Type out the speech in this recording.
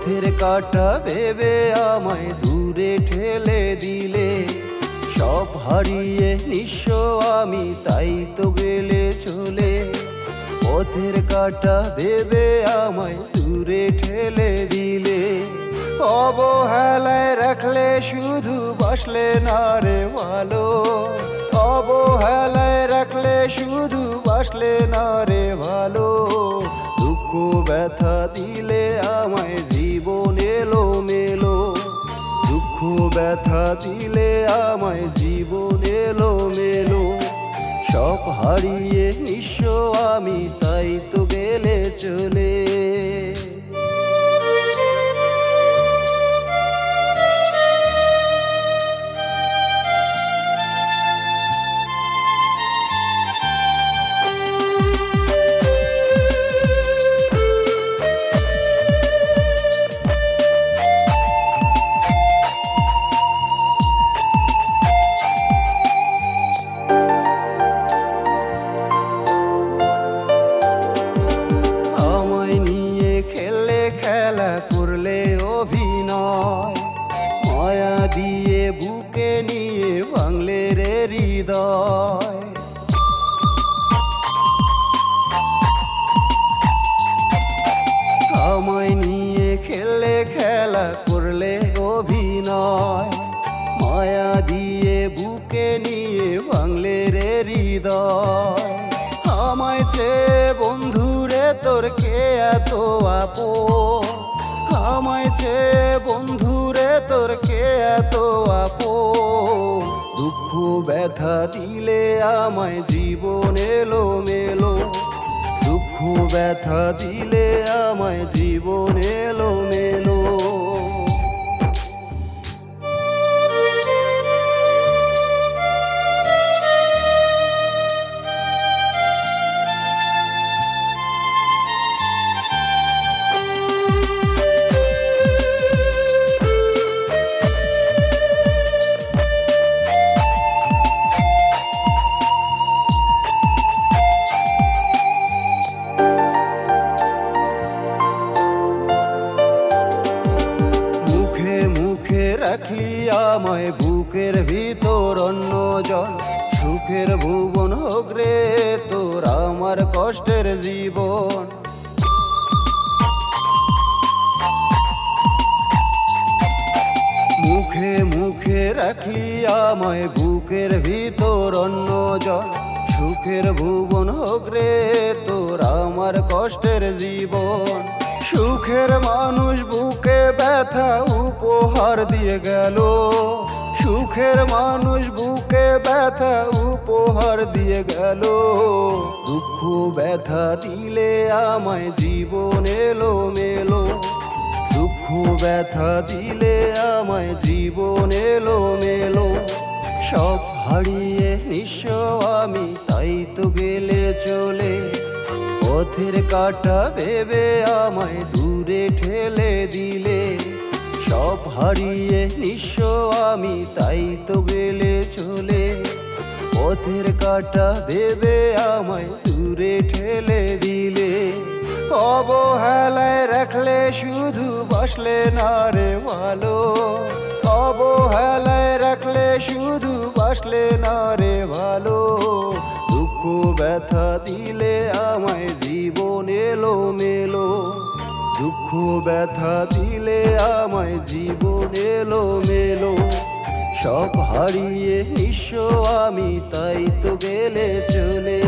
পথের কাঁটা ভেবে আমায় দূরে ঠেলে দিলে, সব হারিয়ে নিঃস্ব আমি তাই তো গেলে চলে। পথের কাঁটা ভেবে আমায় দূরে ঠেলে দিলে, অবহেলায় রাখলে শুধু বাসলে না রে ভালো। অবহেলায় রাখলে শুধু বাসলে না রে ভালো। দুঃখ ব্যথা দিলে আমায় জীবন এলো মেলো। দুঃখ ব্যথা দিলে আমায় জীবন এলো মেলো। সব হারিয়ে নিঃস্ব আমি তাই তো গেলে চলে। খেলা করলে অভিনয়, মায়া দিয়ে বুকে নিয়ে ভাঙলে রে হৃদয়। আমায় নিয়ে খেলে খেলা করলে অভিনয়, মায়া দিয়ে বুকে নিয়ে ভাঙলে রে হৃদয়। আমায় চেয়ে বন্ধুরে তোর কে এত আপন, আমায় চেয়ে বন্ধুরে তোর কে এত আপন। দুঃখ ব্যথা দিলে আমায় জীবন এলো মেলো। দুঃখ ব্যথা দিলে আমায় জীবন এলো মেলো। রাখলি আমায় বুকের ভিতর অন্য জল, সুখের ভুবন হোক রে তোর আমার কষ্টের জীবন। মুখে মুখে রাখলি আমায় বুকের ভিতর অন্য জল, সুখের ভুবন হোক রে তোর আমার কষ্টের জীবন। সুখের মানুষ বুকে ব্যথা উপহার দিয়ে গেল, সুখের মানুষ বুকে ব্যথা উপহার দিয়ে গেল। দুঃখ ব্যথা দিলে আমায় জীবন এলো মেলো। দুঃখ ব্যথা দিলে আমায় জীবন এলো মেলো। সব হারিয়ে নিঃস্ব আমি তাই তো গেলে চলে। পথের কাঁটা ভেবে আমায় দূরে ঠেলে দিলে, সব হারিয়ে নিঃস্ব আমি তাই তো গেলে চলে। পথের কাঁটা ভেবে আমায় দূরে ঠেলে দিলে, অবহেলায় রাখলে শুধু বাসলে না রে ভালো। অবহেলায় রাখলে শুধু বাসলে না রে ভালো। দুঃখ ব্যথা দিলে আমায় জীবন এলো মেলো। দুঃখ ব্যথা দিলে আমায় জীবন এলো মেলো। সব হারিয়ে নিঃস্ব আমি তাই তো গেলে চলে।